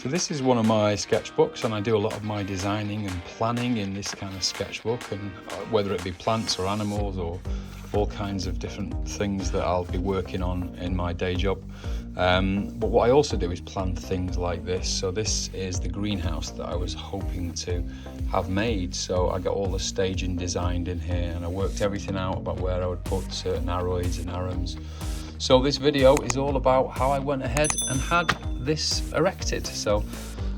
So this is one of my sketchbooks, and I do a lot of my designing and planning in this kind of sketchbook, and whether it be plants or animals or all kinds of different things that I'll be working on in my day job. But what I also do is plan things like this. So this is the greenhouse that I was hoping to have made. So I got all the staging designed in here, and I worked everything out about where I would put certain aroids and arums. So this video is all about how I went ahead and had this erected. So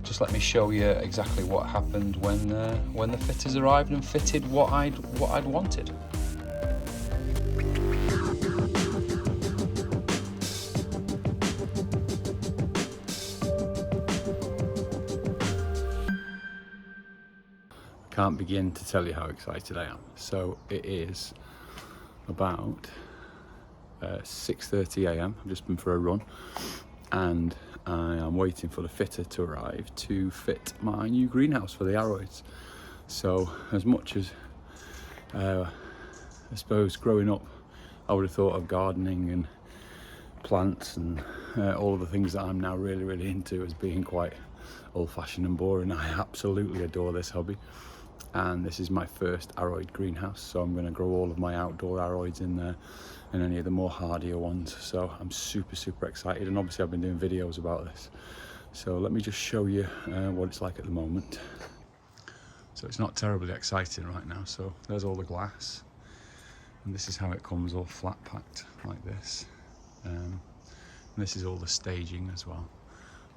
just let me show you exactly what happened when the fitters arrived and fitted what I'd wanted. Can't begin to tell you how excited I am. So it is about 6:30 a.m. I've just been for a run, and I am waiting for the fitter to arrive to fit my new greenhouse for the Aroids. So as much as I suppose growing up I would have thought of gardening and plants and all of the things that I'm now really into as being quite old-fashioned and boring, I absolutely adore this hobby. And this is my first Aroid greenhouse, so I'm going to grow all of my outdoor Aroids in there and any of the more hardier ones. So I'm super excited, and obviously I've been doing videos about this. So let me just show you what it's like at the moment. So it's not terribly exciting right now. So there's all the glass, and this is how it comes all flat packed like this. And this is all the staging as well.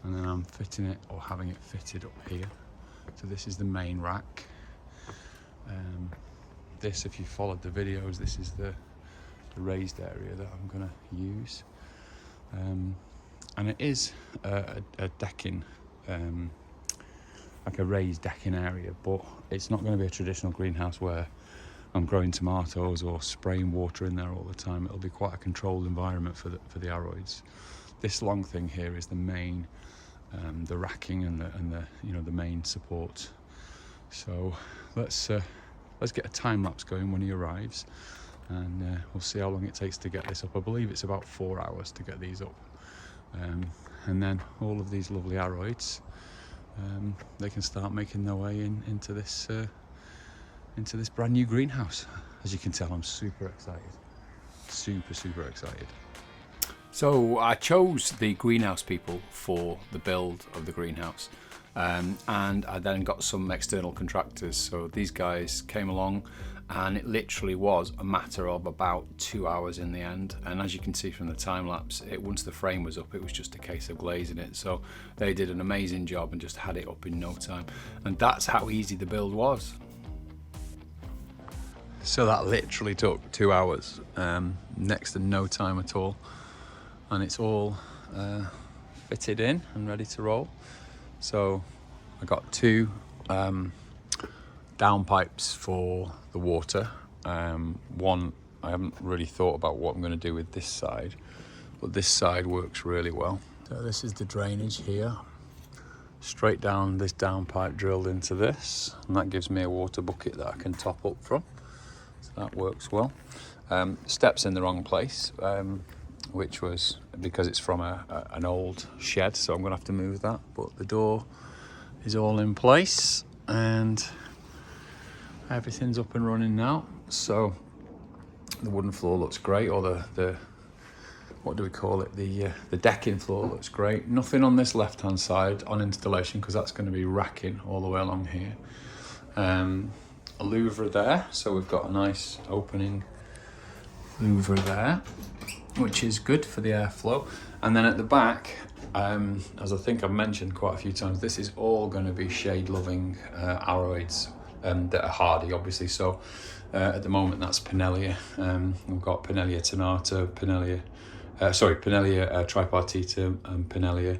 And then I'm fitting it, or having it fitted up here. So this is the main rack. This, if you followed the videos, this is the raised area that I'm going to use, and it is a decking, like a raised decking area, but it's not going to be a traditional greenhouse where I'm growing tomatoes or spraying water in there all the time. It'll be quite a controlled environment for the Aroids. This long thing here is the main, the racking and the main support. So let's get a time lapse going when he arrives, and we'll see how long it takes to get this up. I believe it's about 4 hours to get these up, and then all of these lovely Aroids, they can start making their way into this brand new greenhouse. As you can tell, I'm super excited, super excited. So I chose the greenhouse people for the build of the greenhouse. And I then got some external contractors. So these guys came along, and it literally was a matter of about 2 hours in the end. And as you can see from the time lapse, once the frame was up, it was just a case of glazing it. So they did an amazing job and just had it up in no time. And that's how easy the build was. So that literally took 2 hours, next to no time at all. And it's all fitted in and ready to roll. So I got two downpipes for the water. One, I haven't really thought about what I'm going to do with this side, but this side works really well. So this is the drainage here. Straight down this downpipe drilled into this, and that gives me a water bucket that I can top up from. So that works well. Steps in the wrong place, which was because it's from an old shed, so I'm gonna have to move that, but the door is all in place and everything's up and running now. So the wooden floor looks great, or the what do we call it, the decking floor looks great. Nothing on this left hand side on installation, because that's going to be racking all the way along here. A louver there, so we've got a nice opening louver there, which is good for the airflow. And then at the back, as I think I've mentioned quite a few times, this is all going to be shade-loving Aroids that are hardy, obviously. So at the moment, that's Pinellia. We've got Pinellia tenata, Pinellia tripartita, and Pinellia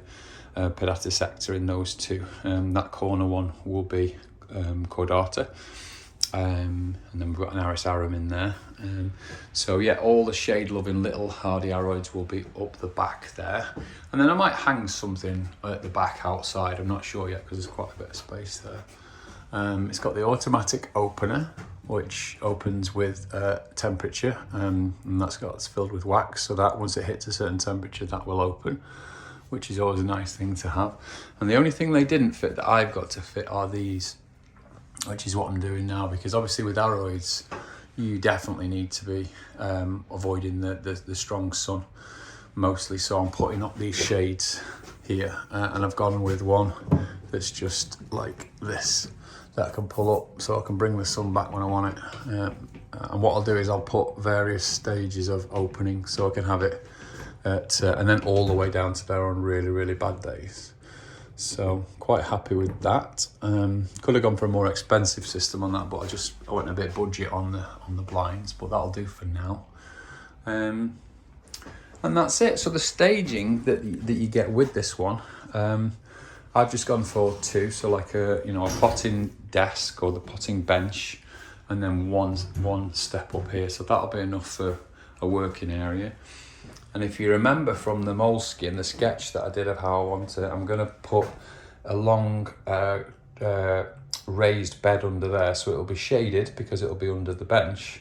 pedatusecta in those two. That corner one will be cordata. And then we've got an Aris arum in there. So yeah, all the shade loving little hardy Aroids will be up the back there. And then I might hang something at the back outside, I'm not sure yet, because there's quite a bit of space there. It's got the automatic opener, which opens with temperature, and that's filled with wax, so that once it hits a certain temperature, that will open. which is always a nice thing to have. And the only thing they didn't fit that I've got to fit are these, which is what I'm doing now, because obviously with Aroids, you definitely need to be avoiding the strong sun mostly. So I'm putting up these shades here, and I've gone with one that's just like this, that I can pull up so I can bring the sun back when I want it. And what I'll do is I'll put various stages of opening so I can have it at, and then all the way down to there on really, really bad days. So quite happy with that. Could have gone for a more expensive system on that, but I went a bit budget on the blinds, but that'll do for now. And that's it. So the staging that you get with this one, I've just gone for 2. So like a potting desk or the potting bench, and then one step up here. So that'll be enough for a working area. And if you remember from the moleskin, the sketch that I did of how I want it, I'm going to put a long raised bed under there, so it'll be shaded because it'll be under the bench,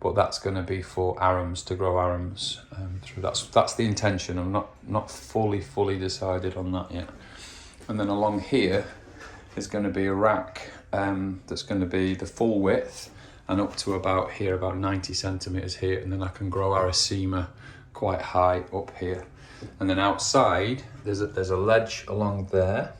but that's going to be for arums, to grow arums through. That's the intention. I'm not fully decided on that yet. And then along here is going to be a rack that's going to be the full width and up to about here, about 90 centimeters here, and then I can grow Aracema quite high up here. And then outside there's a ledge along there,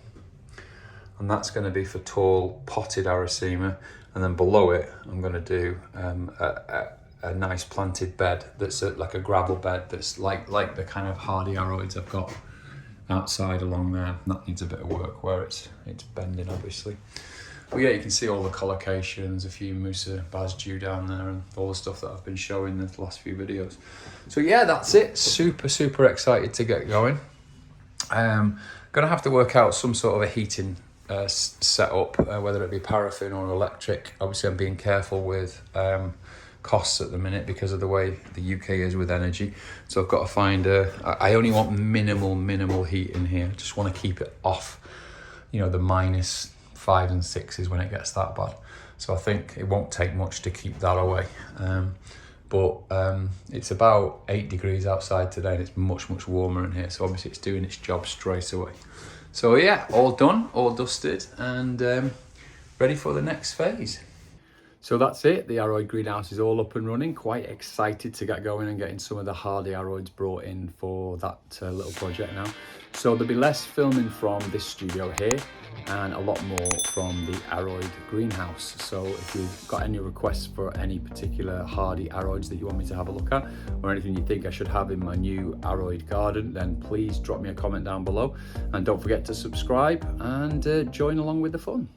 and that's going to be for tall potted Aracema, and then below it I'm going to do a nice planted bed that's like a gravel bed that's like the kind of hardy Aroids I've got outside along there. That needs a bit of work where it's bending obviously. But yeah, you can see all the collocations, a few Musa Basju down there, and all the stuff that I've been showing in the last few videos. So yeah, that's it. Super excited to get going. Gonna have to work out some sort of a heating setup, whether it be paraffin or electric. Obviously I'm being careful with costs at the minute because of the way the UK is with energy. So I've got to find I only want minimal heat in here. I just want to keep it off, the -5 and 6s when it gets that bad. So I think it won't take much to keep that away. But it's about 8 degrees outside today, and it's much warmer in here. So obviously it's doing its job straight away. So yeah, all done, all dusted, and ready for the next phase. So that's it. The Aroid greenhouse is all up and running. Quite excited to get going and getting some of the hardy Aroids brought in for that little project now. So there'll be less filming from this studio here and a lot more from the Aroid greenhouse. So if you've got any requests for any particular hardy Aroids that you want me to have a look at, or anything you think I should have in my new Aroid garden, then please drop me a comment down below. And don't forget to subscribe and join along with the fun.